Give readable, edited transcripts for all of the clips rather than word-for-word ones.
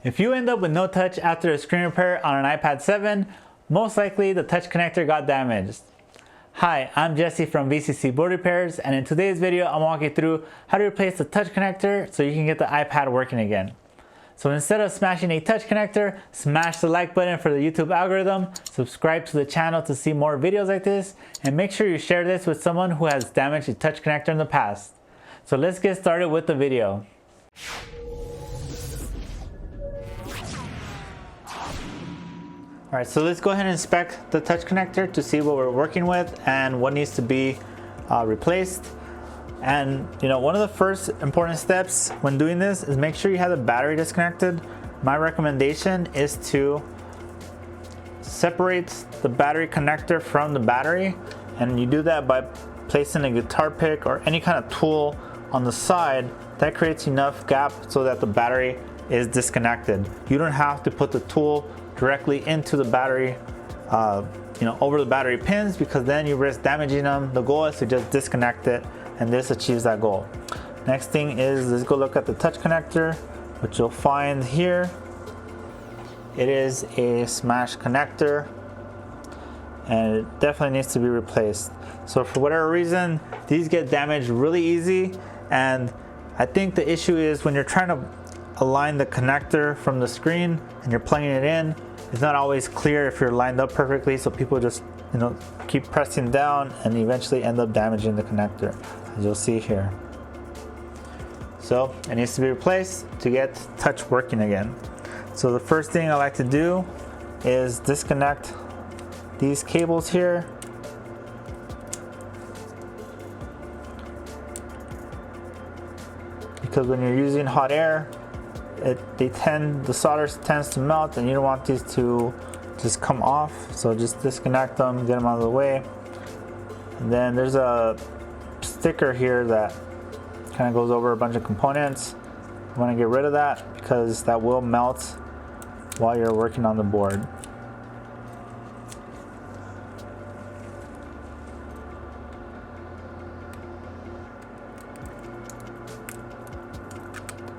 If you end up with no touch after a screen repair on an iPad 7, most likely the touch connector got damaged. Hi, I'm Jesse from VCC Board Repairs, and in today's video I'm walking through how to replace the touch connector so you can get the iPad working again. So instead of smashing a touch connector, smash the like button for the YouTube algorithm, subscribe to the channel to see more videos like this, and make sure you share this with someone who has damaged a touch connector in the past. So let's get started with the video. Alright, so let's go ahead and inspect the touch connector to see what we're working with and what needs to be replaced. And one of the first important steps when doing this is make sure you have the battery disconnected. My recommendation is to separate the battery connector from the battery, and you do that by placing a guitar pick or any kind of tool on the side. That creates enough gap so that the battery is disconnected. You don't have to put the tool directly into the battery, over the battery pins, because then you risk damaging them. The goal is to just disconnect it, and this achieves that goal. Next thing is, let's go look at the touch connector, which you'll find here. It is a smashed connector, and it definitely needs to be replaced. So for whatever reason, these get damaged really easy, and I think the issue is when you're trying to align the connector from the screen and you're plugging it in, it's not always clear if you're lined up perfectly, so people just keep pressing down and eventually end up damaging the connector, as you'll see here. So it needs to be replaced to get touch working again. So the first thing I like to do is disconnect these cables here. Because when you're using hot air, the solder tends to melt, and you don't want these to just come off. So just disconnect them, get them out of the way. And then there's a sticker here that kind of goes over a bunch of components. You want to get rid of that because that will melt while you're working on the board.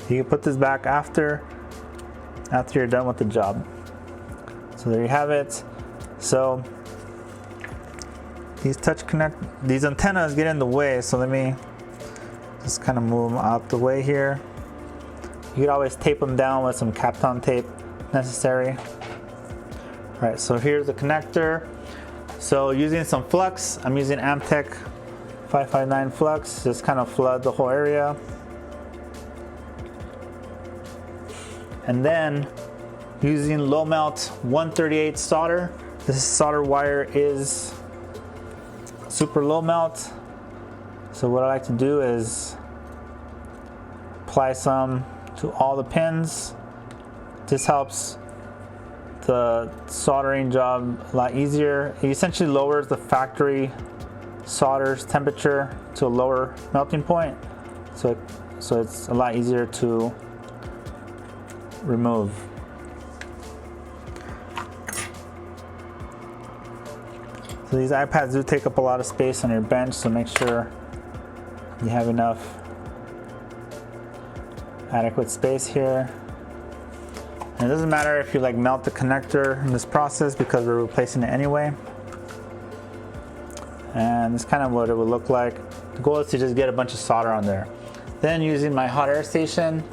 You can put this back after you're done with the job. So there you have it. So these antennas get in the way, so let me just kind of move them out the way here. You could always tape them down with some Kapton tape necessary. All right, so here's the connector. So using some flux, I'm using Amtech 559 flux, just kind of flood the whole area. And then using low melt 138 solder. This solder wire is super low melt. So what I like to do is apply some to all the pins. This helps the soldering job a lot easier. It essentially lowers the factory solder's temperature to a lower melting point. So it's a lot easier to remove. So these iPads do take up a lot of space on your bench, so make sure you have enough adequate space here. And it doesn't matter if you melt the connector in this process because we're replacing it anyway. And this is kind of what it would look like. The goal is to just get a bunch of solder on there. Then using my hot air station,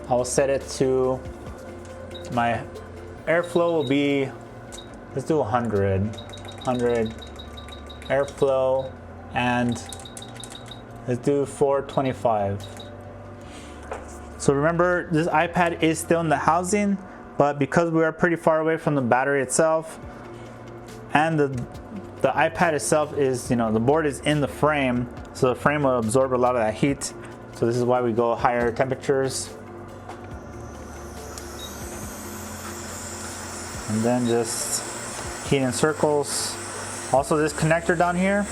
I will set it to my airflow will be, let's do 100 airflow, and let's do 425. So remember, this iPad is still in the housing, but because we are pretty far away from the battery itself, and the iPad itself is, the board is in the frame, so the frame will absorb a lot of that heat. So this is why we go higher temperatures. And then just heat in circles. Also, this connector down here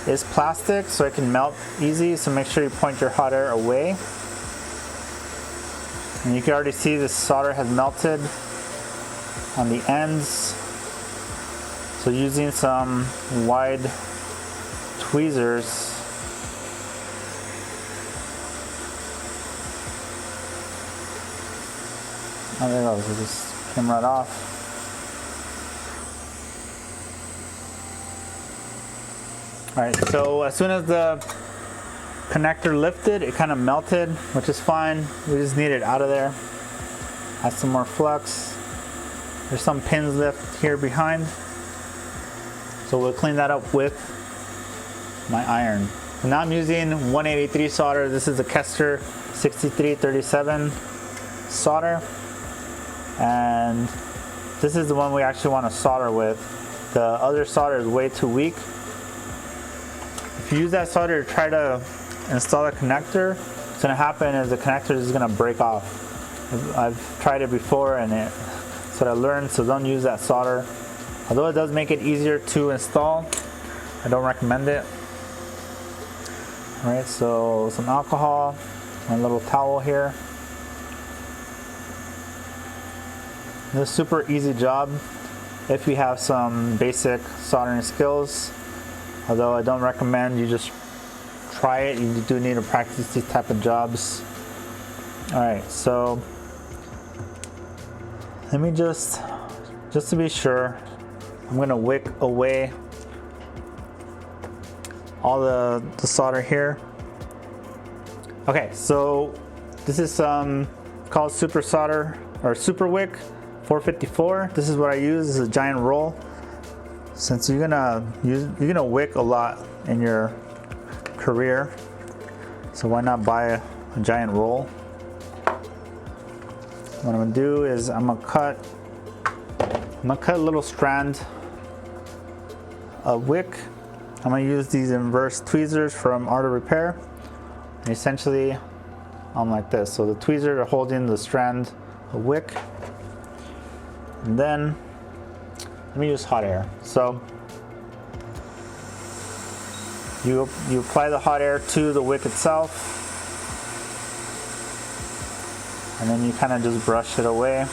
is plastic, so it can melt easy, so make sure you point your hot air away. And you can already see the solder has melted on the ends. So using some wide tweezers, Oh, there it goes. It just came right off. Alright, so as soon as the connector lifted, it kind of melted, which is fine. We just need it out of there. Add some more flux. There's some pins left here behind. So we'll clean that up with my iron. So now I'm using 183 solder. This is the Kester 6337 solder. And this is the one we actually want to solder with. The other solder is way too weak. If you use that solder to try to install the connector, what's going to happen is the connector is going to break off. I've tried it before and that's what I learned, so don't use that solder. Although it does make it easier to install, I don't recommend it. Alright, so some alcohol, a little towel here. This is a super easy job if you have some basic soldering skills. Although I don't recommend you just try it, you do need to practice these type of jobs. Alright, so let me just to be sure, I'm gonna wick away all the solder here. Okay, so this is called super solder or super wick 454. This is what I use. This is a giant roll. Since you're gonna wick a lot in your career, so why not buy a giant roll? What I'm gonna do is I'm gonna cut a little strand of wick. I'm gonna use these inverse tweezers from Art of Repair. And essentially, I'm like this. So the tweezers are holding the strand of wick, and then let me use hot air. So you apply the hot air to the wick itself, and then you kind of just brush it away.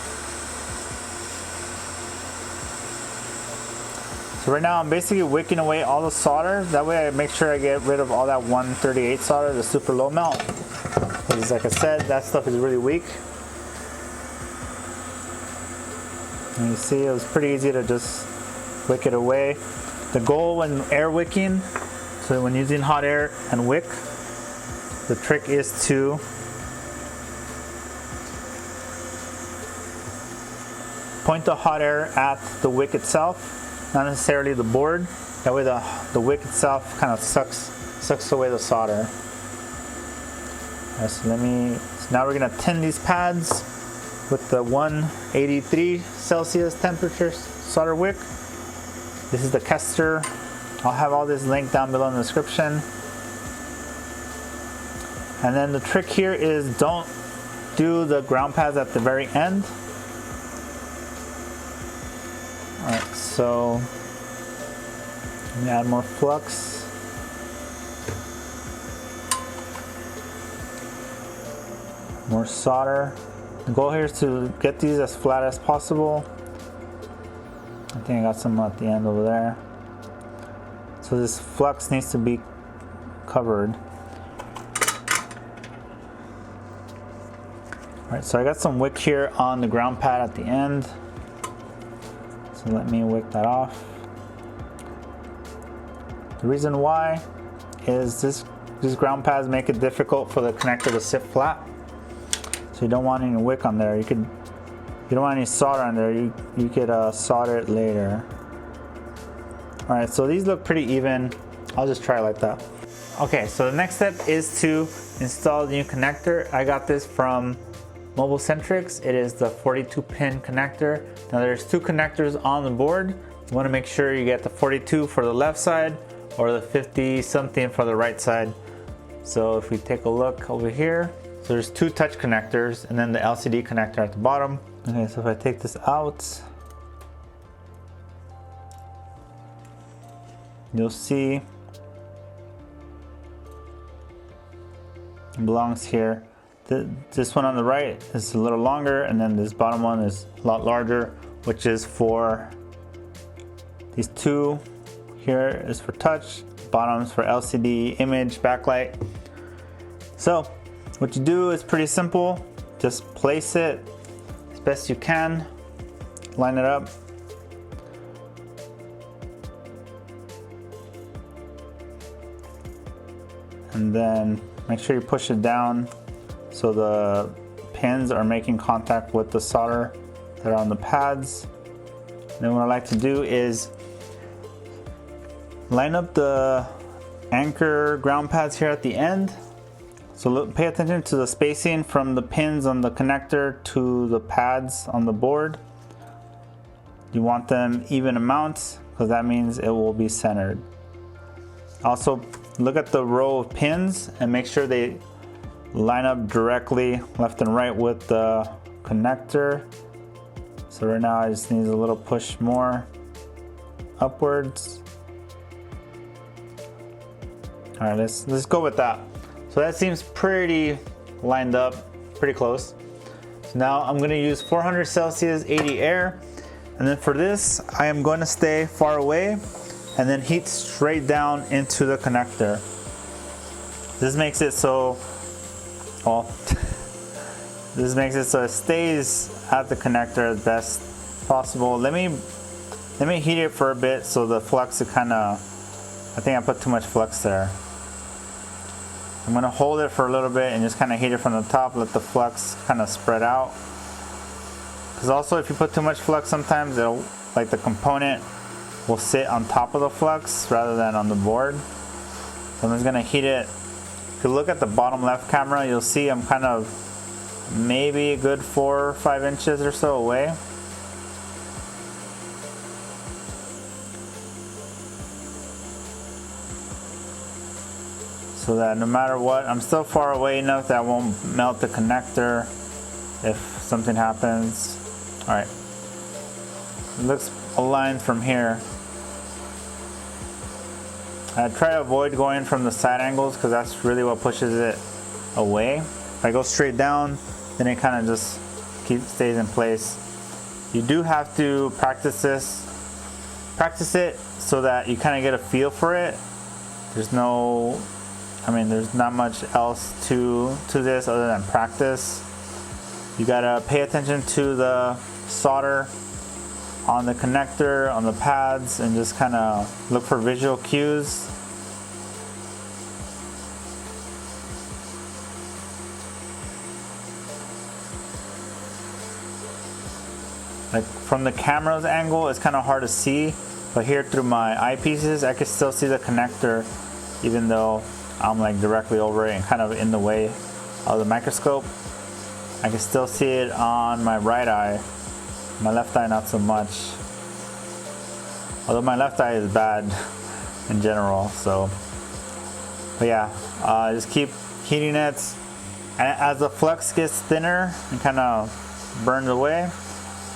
So right now I'm basically wicking away all the solder. That way I make sure I get rid of all that 138 solder, the super low melt. Because like I said, that stuff is really weak. And you see it was pretty easy to just wick it away. The goal when air wicking, so when using hot air and wick, the trick is to point the hot air at the wick itself, not necessarily the board. That way the wick itself kind of sucks away the solder. Right, so now we're gonna tin these pads with the 183 Celsius temperature solder wick. This is the Kester. I'll have all this linked down below in the description. And then the trick here is don't do the ground pads at the very end. Alright, so let me add more flux. More solder. The goal here is to get these as flat as possible. I think I got some at the end over there. So this flux needs to be covered. Alright, so I got some wick here on the ground pad at the end. So let me wick that off. The reason why is these ground pads make it difficult for the connector to sit flat. So you don't want any wick on there. You don't want any solder on there. You could solder it later. All right, so these look pretty even. I'll just try it like that. Okay, so the next step is to install the new connector. I got this from Mobile Centrics. It is the 42 pin connector. Now there's two connectors on the board. You want to make sure you get the 42 for the left side or the 50 something for the right side. So if we take a look over here, so there's two touch connectors and then the LCD connector at the bottom. Okay, so if I take this out, you'll see it belongs here. This one on the right is a little longer, and then this bottom one is a lot larger, which is for these two. Here is for touch, bottom's for LCD image backlight. So what you do is pretty simple. Just place it as best you can. Line it up. And then make sure you push it down so the pins are making contact with the solder that are on the pads. And then what I like to do is line up the anchor ground pads here at the end. So look, pay attention to the spacing from the pins on the connector to the pads on the board. You want them even amounts because that means it will be centered. Also, look at the row of pins and make sure they line up directly left and right with the connector. So right now I just need a little push more upwards. All right, let's go with that. So that seems pretty lined up, pretty close. So now I'm gonna use 400 Celsius, 80 air. And then for this, I am going to stay far away and then heat straight down into the connector. This makes it so, well, this makes it so it stays at the connector as best possible. Let me heat it for a bit so the flux, I think I put too much flux there. I'm gonna hold it for a little bit and just kind of heat it from the top, let the flux kind of spread out. Because also if you put too much flux, sometimes it'll, like the component will sit on top of the flux rather than on the board. So I'm just gonna heat it. If you look at the bottom left camera, you'll see I'm kind of maybe a good 4 or 5 inches or so away. So that no matter what, I'm still far away enough that I won't melt the connector if something happens. All right, it looks aligned from here. I try to avoid going from the side angles because that's really what pushes it away. If I go straight down, then it kind of just stays in place. You do have to practice it so that you kind of get a feel for it. There's not much else to this other than practice. You gotta pay attention to the solder on the connector, on the pads, and just kind of look for visual cues. Like from the camera's angle, it's kind of hard to see, but here through my eyepieces, I can still see the connector, even though I'm like directly over it and kind of in the way of the microscope. I can still see it on my right eye. My left eye not so much. Although my left eye is bad in general, so. But yeah, just keep heating it. And as the flux gets thinner and kind of burns away,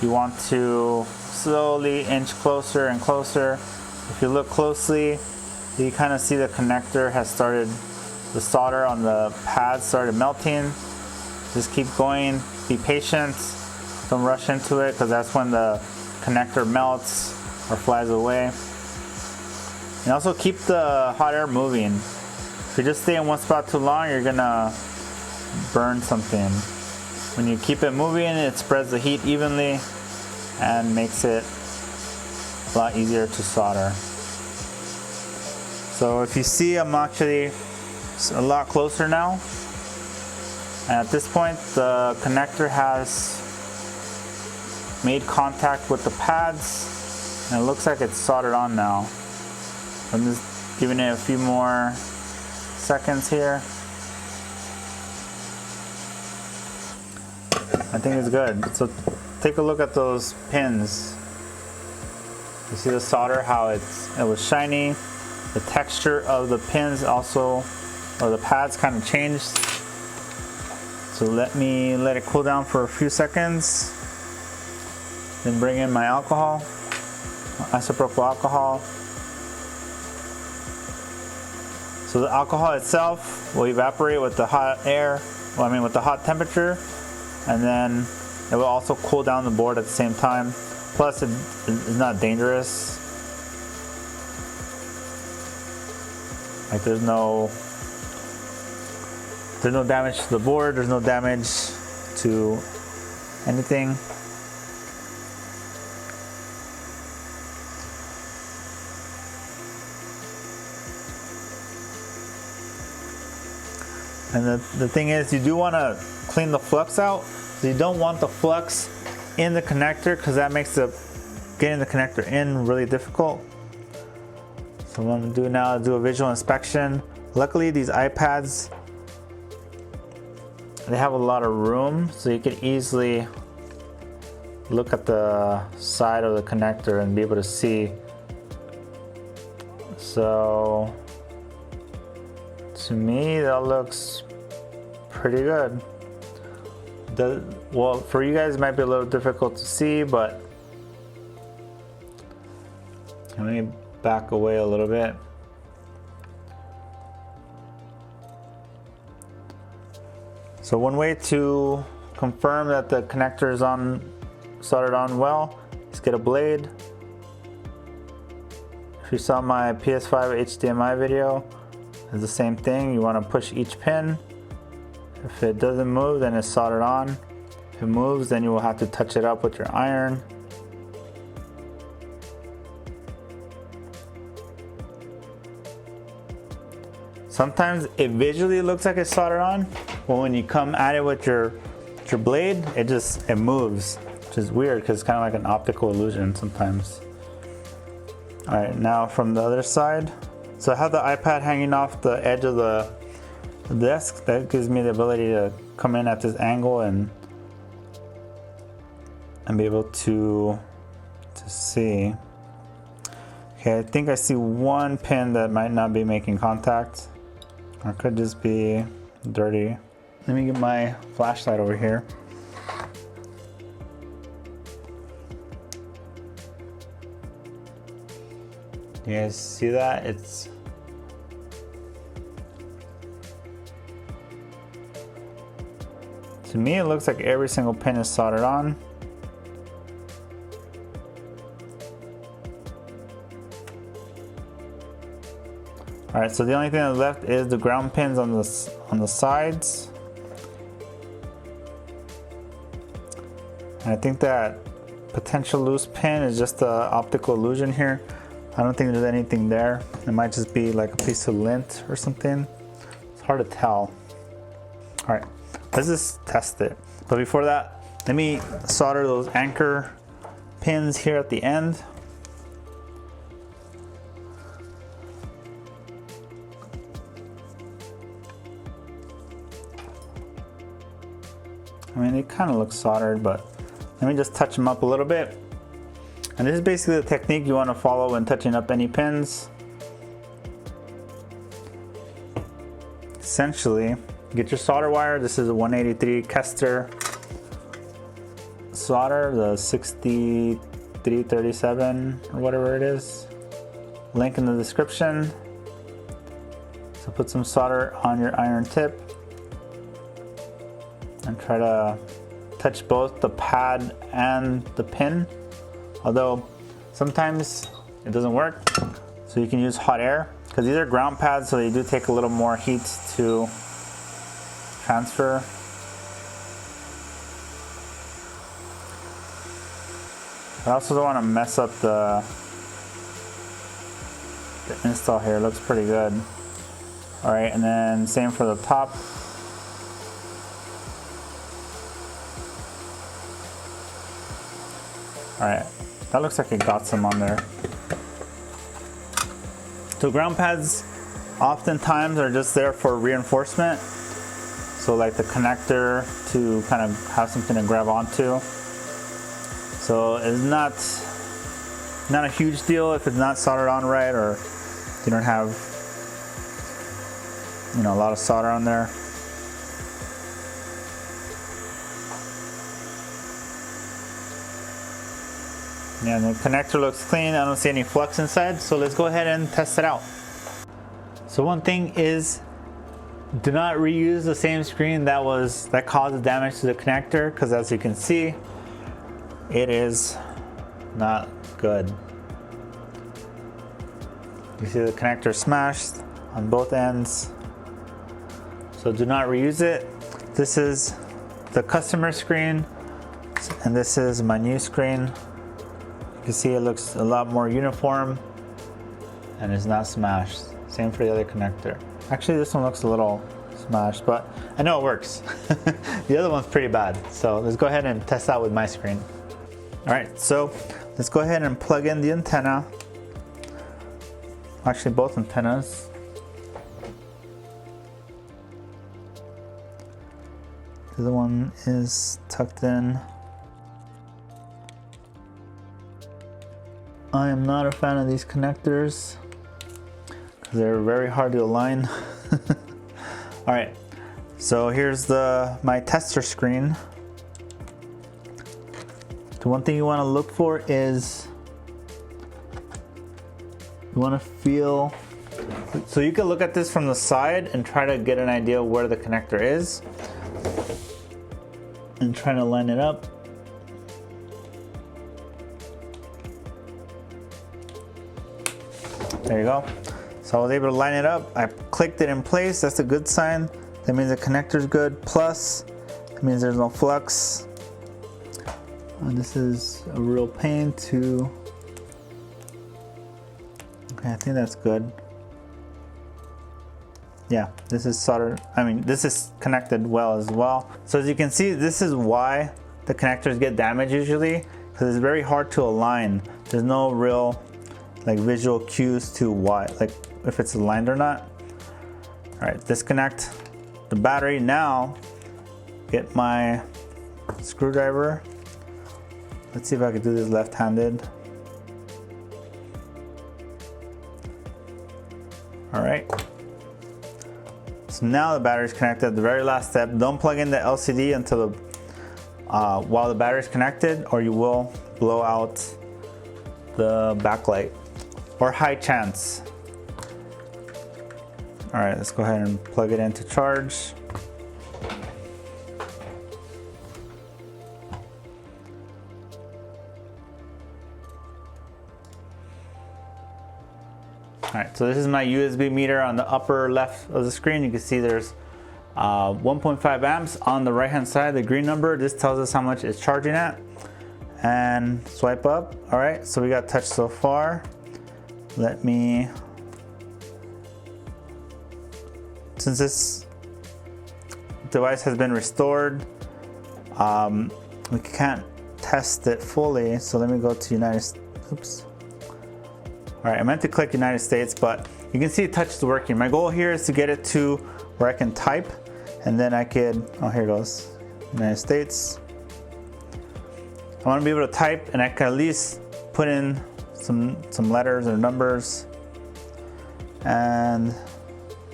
you want to slowly inch closer and closer. If you look closely, you kind of see the connector has started, the solder on the pad started melting. Just keep going, be patient, don't rush into it because that's when the connector melts or flies away. And also keep the hot air moving. If you just stay in one spot too long, you're gonna burn something. When you keep it moving, it spreads the heat evenly and makes it a lot easier to solder. So if you see, I'm actually a lot closer now. And at this point, the connector has made contact with the pads, and it looks like it's soldered on now. I'm just giving it a few more seconds here. I think it's good. So take a look at those pins. You see the solder, how it was shiny. The texture of the pins also, or the pads, kind of changed. So let it cool down for a few seconds. Then bring in my alcohol, isopropyl alcohol. So the alcohol itself will evaporate with the hot air, with the hot temperature, and then it will also cool down the board at the same time. Plus it's not dangerous. Like there's no damage to the board, there's no damage to anything. And the thing is, you do want to clean the flux out. So you don't want the flux in the connector because that makes getting the connector in really difficult. So what I'm going to do now is do a visual inspection. Luckily these iPads, they have a lot of room, so you can easily look at the side of the connector and be able to see. So to me that looks pretty good. Well, for you guys it might be a little difficult to see, but let me back away a little bit. So one way to confirm that the connector is soldered on well is get a blade. If you saw my PS5 HDMI video, it's the same thing. You want to push each pin. If it doesn't move, then it's soldered on. If it moves, then you will have to touch it up with your iron. Sometimes it visually looks like it's soldered on, but when you come at it with your blade, it moves, which is weird because it's kind of like an optical illusion sometimes. All right, now from the other side. So I have the iPad hanging off the edge of the desk. That gives me the ability to come in at this angle and be able to see. Okay, I think I see one pin that might not be making contact. Or it could just be dirty. Let me get my flashlight over here. You guys see that? To me it looks like every single pin is soldered on. All right, so the only thing that's left is the ground pins on the sides. And I think that potential loose pin is just the optical illusion here. I don't think there's anything there. It might just be like a piece of lint or something. It's hard to tell. All right, let's just test it. But before that, let me solder those anchor pins here at the end. I mean, it kind of looks soldered, but let me just touch them up a little bit. And this is basically the technique you want to follow when touching up any pins. Essentially, get your solder wire. This is a 183 Kester solder, the 6337 or whatever it is. Link in the description. So put some solder on your iron tip and try to touch both the pad and the pin. Although sometimes it doesn't work, so you can use hot air because these are ground pads, so they do take a little more heat to transfer. I also don't want to mess up the install here. It looks pretty good. All right, and then same for the top. All right, that looks like it got some on there. So ground pads oftentimes are just there for reinforcement. So like the connector to kind of have something to grab onto. So it's not a huge deal if it's not soldered on right, or you don't have, you know, a lot of solder on there. Yeah, the connector looks clean. I don't see any flux inside, so let's go ahead and test it out. So one thing is, do not reuse the same screen that caused damage to the connector, because as you can see, it is not good. You see the connector smashed on both ends. So do not reuse it. This is the customer screen, and this is my new screen. You can see it looks a lot more uniform and it's not smashed. Same for the other connector. Actually, this one looks a little smashed, but I know it works. The other one's pretty bad. So let's go ahead and test out with my screen. All right, so let's go ahead and plug in the antenna. Actually, both antennas. The other one is tucked in. I am not a fan of these connectors because they're very hard to align. All right, so here's my tester screen. The one thing you want to look for is you want to feel, so you can look at this from the side and try to get an idea of where the connector is and try to line it up. There you go. So I was able to line it up. I clicked it in place. That's a good sign. That means the connector's good. Plus, it means there's no flux. This is a real pain to. Okay, I think that's good. Yeah, this is soldered. I mean, this is connected well as well. So as you can see, this is why the connectors get damaged usually, because it's very hard to align. There's no real like visual cues to why, like if it's aligned or not. All right, disconnect the battery. Now get my screwdriver. Let's see if I can do this left-handed. All right. So now the battery is connected. The very last step, don't plug in the LCD until while the battery is connected, or you will blow out the backlight, or high chance. All right, let's go ahead and plug it in to charge. All right, so this is my USB meter on the upper left of the screen. You can see there's 1.5 amps on the right hand side, the green number. This tells us how much it's charging at. And swipe up. All right, so we got touch so far. Let me, since this device has been restored, we can't test it fully. So let me go to United States. Oops. All right, I meant to click United States, but you can see touch is working. My goal here is to get it to where I can type, and then I could, oh, here it goes, United States. I want to be able to type, and I can at least put in some letters or numbers. And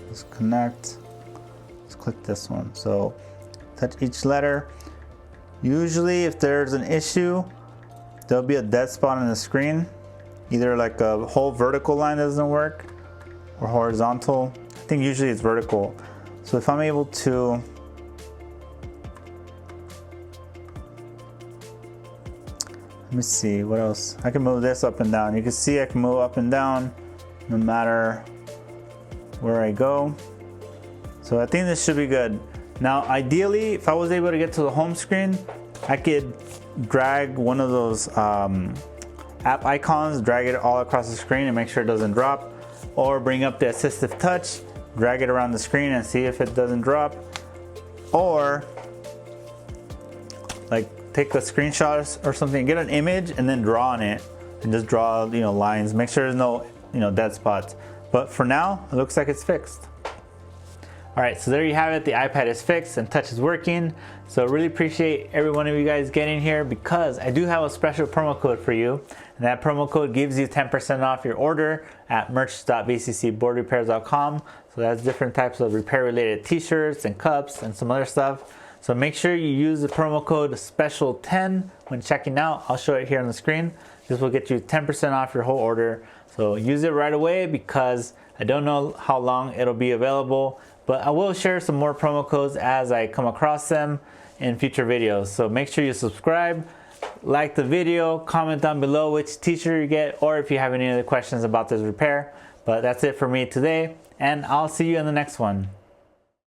let's connect. Let's click this one. So touch each letter. Usually if there's an issue, there'll be a dead spot on the screen. Either like a whole vertical line doesn't work or horizontal. I think usually it's vertical. So if I'm able to, let me see what else. I can move this up and down. You can see I can move up and down no matter where I go. So I think this should be good. Now, ideally, if I was able to get to the home screen, I could drag one of those app icons, drag it all across the screen and make sure it doesn't drop, or bring up the assistive touch, drag it around the screen and see if it doesn't drop, or like take a screenshot or something, get an image and then draw on it and just draw, you know, lines, make sure there's no, you know, dead spots. But for now, it looks like it's fixed. All right, so there you have it. The iPad is fixed and touch is working. So really appreciate every one of you guys getting here, because I do have a special promo code for you. And that promo code gives you 10% off your order at merch.bccboardrepairs.com. So that's different types of repair related t-shirts and cups and some other stuff. So make sure you use the promo code special10 when checking out. I'll show it here on the screen. This will get you 10% off your whole order. So use it right away, because I don't know how long it'll be available, but I will share some more promo codes as I come across them in future videos. So make sure you subscribe, like the video, comment down below which t-shirt you get, or if you have any other questions about this repair. But that's it for me today, and I'll see you in the next one.